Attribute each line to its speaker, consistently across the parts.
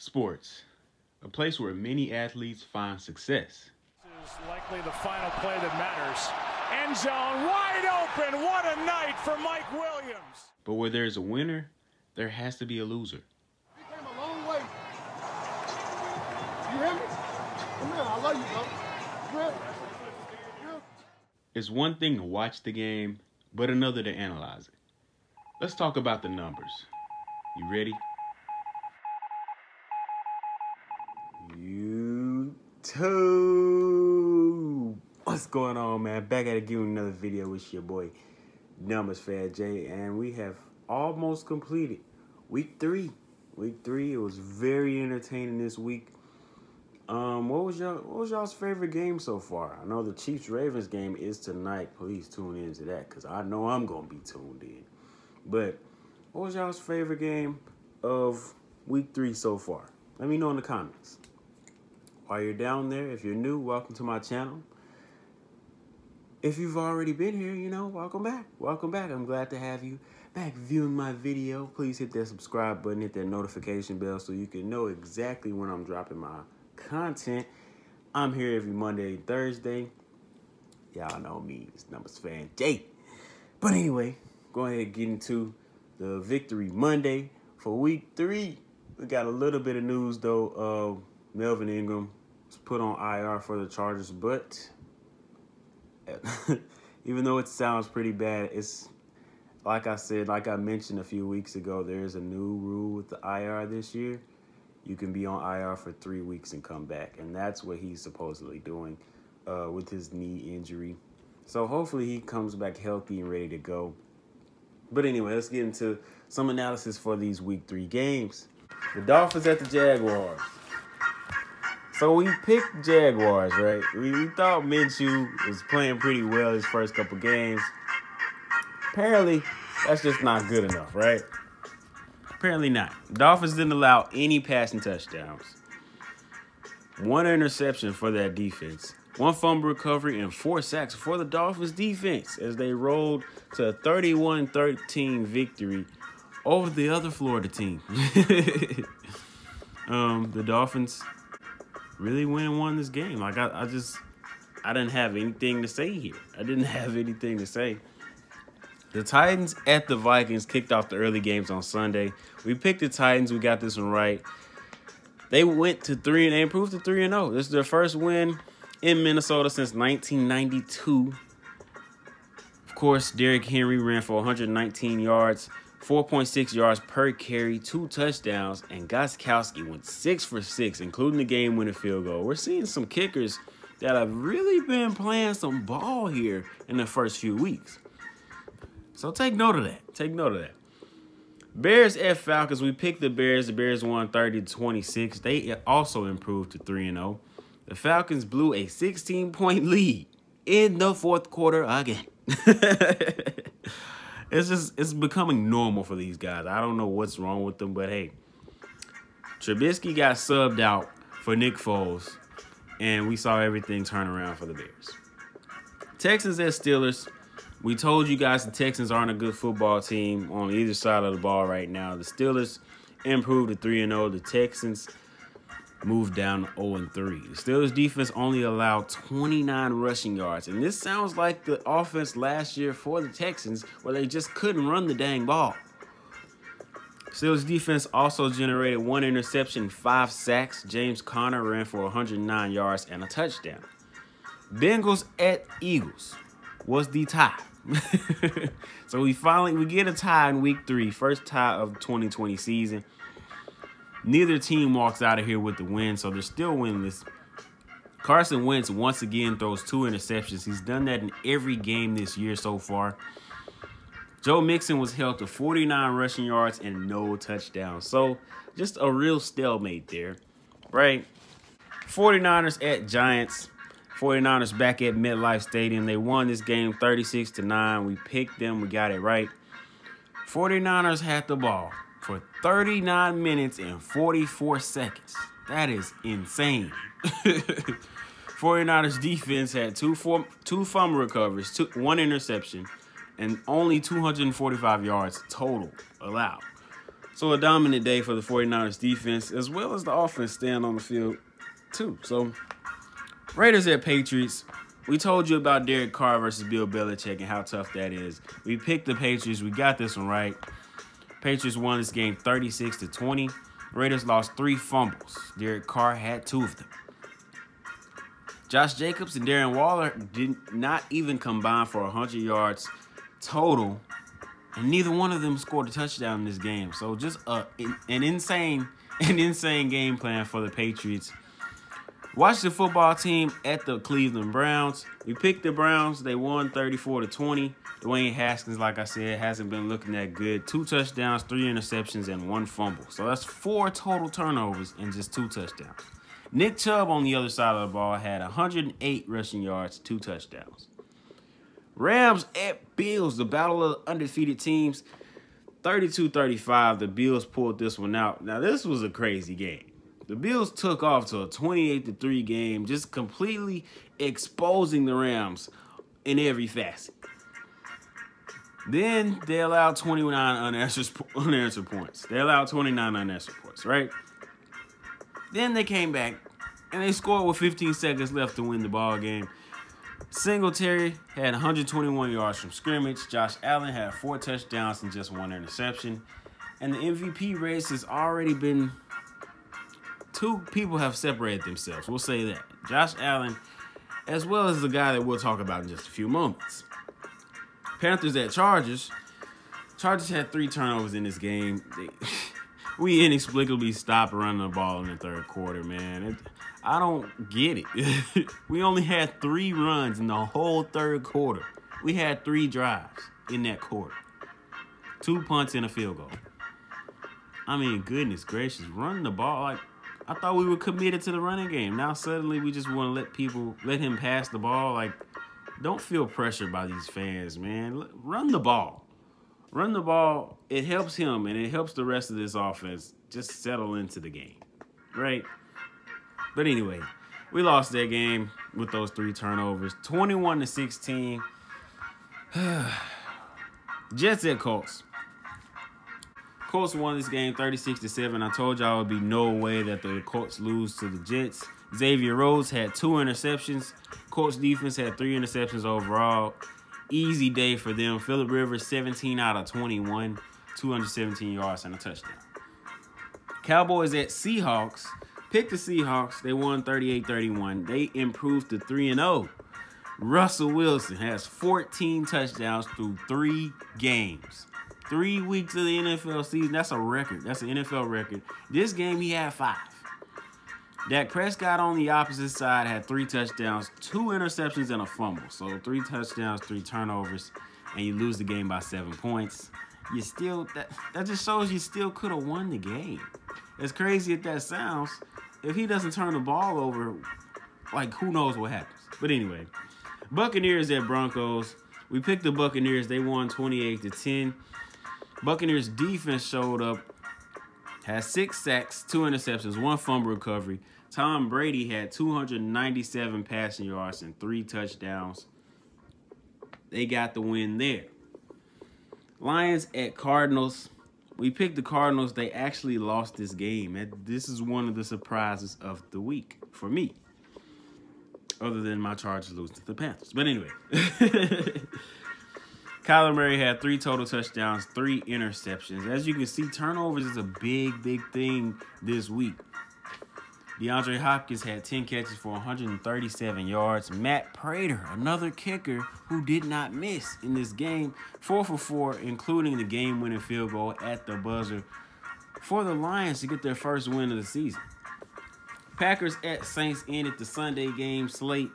Speaker 1: Sports, a place where many athletes find success.
Speaker 2: This is likely the final play that matters. End zone wide open. What a night for Mike Williams.
Speaker 1: But where there's a winner, there has to be a loser.
Speaker 3: He came a long way. You hear me? Come here, I love you, bro. Good.
Speaker 1: It's one thing to watch the game, but another to analyze it. Let's talk about the numbers. You ready?
Speaker 4: YouTube. What's going on, man? Back at it again with another video with your boy Numbers Fat J, and we have almost completed week 3. Week 3, it was very entertaining this week. What was y'all's favorite game so far? I know the Chiefs-Ravens game is tonight. Please tune into that because I know I'm gonna be tuned in. But what was y'all's favorite game of week 3 so far? Let me know in the comments. While you're down there, if you're new, welcome to my channel. If you've already been here, welcome back. Welcome back. I'm glad to have you back viewing my video. Please hit that subscribe button, hit that notification bell so you can know exactly when I'm dropping my content. I'm here every Monday and Thursday. Y'all know me, it's Numbers Fan J. But anyway, go ahead and get into the Victory Monday for week 3. We got a little bit of news though. Melvin Ingram was put on IR for the Chargers, but even though it sounds pretty bad, it's like I mentioned a few weeks ago, there's a new rule with the IR this year. You can be on IR for 3 weeks and come back, and that's what he's supposedly doing with his knee injury. So hopefully he comes back healthy and ready to go. But anyway, let's get into some analysis for these week 3 games. The Dolphins at the Jaguars. So we picked Jaguars, right? We thought Minshew was playing pretty well his first couple games. Apparently, that's just not good enough, right? Apparently not. Dolphins didn't allow any passing touchdowns. 1 interception for that defense. 1 fumble recovery and 4 sacks for the Dolphins defense as they rolled to a 31-13 victory over the other Florida team. The Dolphins really went and won this game. Like I didn't have anything to say here. I didn't have anything to say. The Titans at the Vikings kicked off the early games on Sunday. We picked the Titans. We got this one right. They went to 3 and they improved to 3-0. This is their first win in Minnesota since 1992. Of course, Derrick Henry ran for 119 yards, 4.6 yards per carry, 2 touchdowns, and Gostkowski went 6 for 6, including the game-winning field goal. We're seeing some kickers that have really been playing some ball here in the first few weeks. So take note of that. Take note of that. Bears at Falcons. We picked the Bears. The Bears won 30-26. They also improved to 3-0. The Falcons blew a 16-point lead in the fourth quarter again. It's becoming normal for these guys. I don't know what's wrong with them, but hey, Trubisky got subbed out for Nick Foles, and we saw everything turn around for the Bears. Texans at Steelers. We told you guys the Texans aren't a good football team on either side of the ball right now. The Steelers improved to 3-0. The Texans moved down to 0-3. The Steelers defense only allowed 29 rushing yards. And this sounds like the offense last year for the Texans where they just couldn't run the dang ball. Steelers defense also generated 1 interception, 5 sacks. James Conner ran for 109 yards and a touchdown. Bengals at Eagles was the tie. So we get a tie in week 3, first tie of the 2020 season. Neither team walks out of here with the win, so they're still winless. Carson Wentz once again throws 2 interceptions. He's done that in every game this year so far. Joe Mixon was held to 49 rushing yards and no touchdowns. So just a real stalemate there, right? 49ers at Giants. 49ers back at MetLife Stadium. They won this game 36-9. We picked them. We got it right. 49ers had the ball for 39 minutes and 44 seconds. That is insane. 49ers defense had two fumble recoveries, 1 interception, and only 245 yards total allowed. So a dominant day for the 49ers defense, as well as the offense staying on the field, too. So Raiders at Patriots. We told you about Derek Carr versus Bill Belichick and how tough that is. We picked the Patriots. We got this one right. Patriots won this game 36-20. Raiders lost 3 fumbles. Derek Carr had 2 of them. Josh Jacobs and Darren Waller did not even combine for 100 yards total, and neither one of them scored a touchdown in this game. So just an insane game plan for the Patriots. Watch the football team at the Cleveland Browns. We picked the Browns. They won 34-20. Dwayne Haskins, like I said, hasn't been looking that good. 2 touchdowns, 3 interceptions, and 1 fumble. So that's 4 total turnovers and just 2 touchdowns. Nick Chubb on the other side of the ball had 108 rushing yards, 2 touchdowns. Rams at Bills, the battle of the undefeated teams. 32-35, the Bills pulled this one out. Now, this was a crazy game. The Bills took off to a 28-3 game, just completely exposing the Rams in every facet. Then they allowed 29 unanswered points. They allowed 29 unanswered points, right? Then they came back, and they scored with 15 seconds left to win the ball game. Singletary had 121 yards from scrimmage. Josh Allen had 4 touchdowns and just 1 interception. And the MVP race has already been... 2 people have separated themselves. We'll say that. Josh Allen, as well as the guy that we'll talk about in just a few moments. Panthers at Chargers. Chargers had 3 turnovers in this game. We inexplicably stopped running the ball in the 3rd quarter, man. I don't get it. We only had 3 runs in the whole 3rd quarter. We had 3 drives in that quarter. 2 punts and a field goal. I mean, goodness gracious, running the ball. Like, I thought we were committed to the running game. Now suddenly we just want to let him pass the ball. Like, don't feel pressured by these fans, man. Run the ball. Run the ball. It helps him, and it helps the rest of this offense just settle into the game, right? But anyway, we lost that game with those 3 turnovers, 21-16. Jets at Colts. Colts won this game 36-7. I told y'all it would be no way that the Colts lose to the Jets. Xavier Rhodes had 2 interceptions. Colts defense had 3 interceptions overall. Easy day for them. Phillip Rivers, 17 out of 21, 217 yards and a touchdown. Cowboys at Seahawks. Pick the Seahawks. They won 38-31. They improved to 3-0. Russell Wilson has 14 touchdowns through 3 games. 3 weeks of the NFL season. That's a record. That's an NFL record. This game, he had 5. Dak Prescott on the opposite side had 3 touchdowns, 2 interceptions, and a fumble. So 3 touchdowns, 3 turnovers, and you lose the game by 7 points. You still that just shows you still could have won the game. As crazy as that sounds, if he doesn't turn the ball over, like, who knows what happens. But anyway, Buccaneers at Broncos. We picked the Buccaneers. They won 28-10. Buccaneers defense showed up, had 6 sacks, 2 interceptions, 1 fumble recovery. Tom Brady had 297 passing yards and 3 touchdowns. They got the win there. Lions at Cardinals. We picked the Cardinals. They actually lost this game. This is one of the surprises of the week for me, other than my Chargers losing to the Panthers. But anyway. Kyler Murray had 3 total touchdowns, 3 interceptions. As you can see, turnovers is a big, big thing this week. DeAndre Hopkins had 10 catches for 137 yards. Matt Prater, another kicker who did not miss in this game, 4 for 4, including the game-winning field goal at the buzzer for the Lions to get their first win of the season. Packers at Saints ended the Sunday game slate.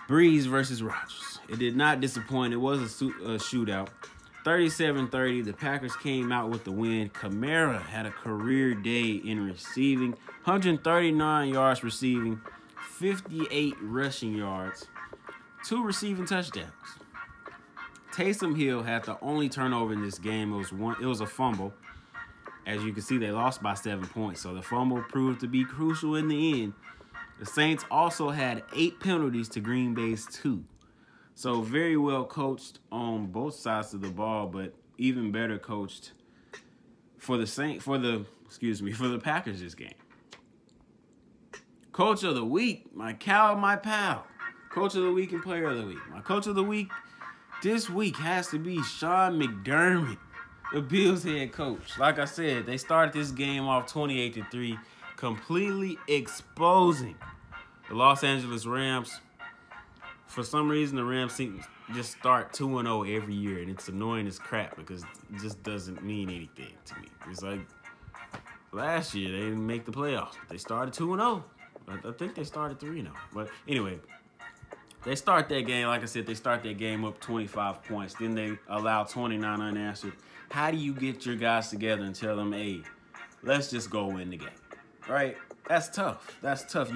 Speaker 4: Breeze versus Rodgers. It did not disappoint. It was a shootout. 37-30, the Packers came out with the win. Kamara had a career day in receiving. 139 yards receiving, 58 rushing yards, 2 receiving touchdowns. Taysom Hill had the only turnover in this game. It was a fumble. As you can see, they lost by 7 points. So the fumble proved to be crucial in the end. The Saints also had 8 penalties to Green Bay's 2. So very well coached on both sides of the ball, but even better coached for the Packers this game. Coach of the week, my pal. Coach of the week and player of the week. My coach of the week this week has to be Sean McDermott, the Bills head coach. Like I said, they started this game off 28-3, completely exposing the Los Angeles Rams. For some reason, the Rams seem to just start 2-0 every year, and it's annoying as crap because it just doesn't mean anything to me. It's like last year, they didn't make the playoffs, but they started 2-0. I think they started 3-0. But anyway, they start that game, like I said, they start that game up 25 points. Then they allow 29 unanswered. How do you get your guys together and tell them, hey, let's just go win the game, right? That's tough. That's tough.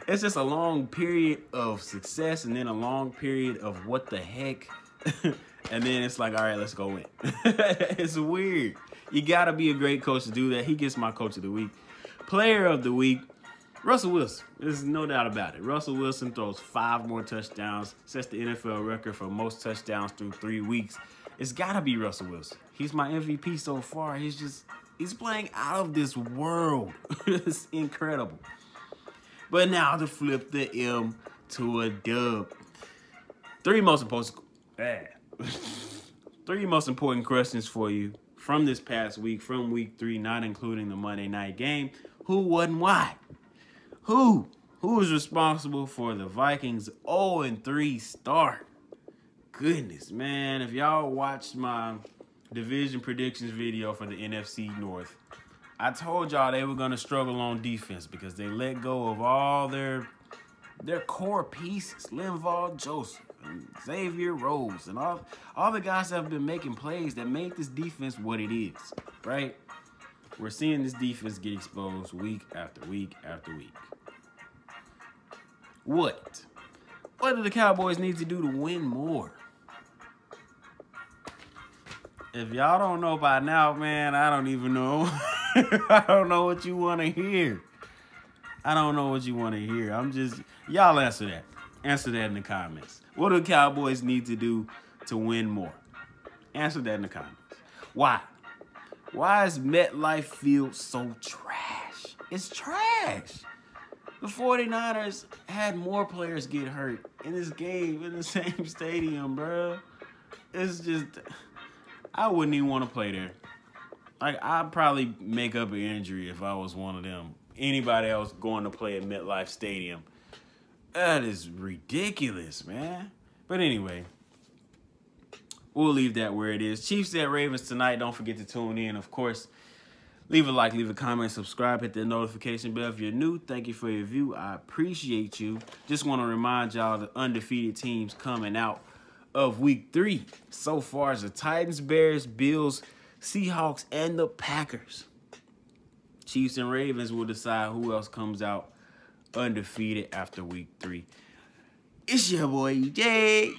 Speaker 4: It's just a long period of success and then a long period of what the heck. And then it's like, all right, let's go win. It's weird. You got to be a great coach to do that. He gets my coach of the week. Player of the week, Russell Wilson. There's no doubt about it. Russell Wilson throws 5 more touchdowns, sets the NFL record for most touchdowns through 3 weeks. It's got to be Russell Wilson. He's my MVP so far. He's playing out of this world. It's incredible. But now to flip the M to a dub. Three most important questions for you from this past week, from week 3, not including the Monday night game. Who, what, and why? Who is responsible for the Vikings 0-3 start? Goodness, man. If y'all watched my division predictions video for the NFC North, I told y'all they were going to struggle on defense because they let go of all their core pieces. Linval Joseph and Xavier Rhodes and all the guys that have been making plays that made this defense what it is, right? We're seeing this defense get exposed week after week after week. What do the Cowboys need to do to win more? If y'all don't know by now, man, I don't even know. I don't know what you want to hear. I don't know what you want to hear. Y'all answer that. Answer that in the comments. What do the Cowboys need to do to win more? Answer that in the comments. Why? Why is MetLife Field so trash? It's trash. The 49ers had more players get hurt in this game in the same stadium, bro. It's just, I wouldn't even want to play there. Like, I'd probably make up an injury if I was one of them. Anybody else going to play at MetLife Stadium. That is ridiculous, man. But anyway, we'll leave that where it is. Chiefs at Ravens tonight. Don't forget to tune in, of course. Leave a like, leave a comment, subscribe, hit the notification bell if you're new. Thank you for your view. I appreciate you. Just want to remind y'all the undefeated teams coming out of week 3 so far is the Titans, Bears, Bills, Seahawks, and the Packers. Chiefs and Ravens will decide who else comes out undefeated after week 3. It's your boy, Jay.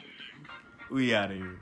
Speaker 4: We out of here.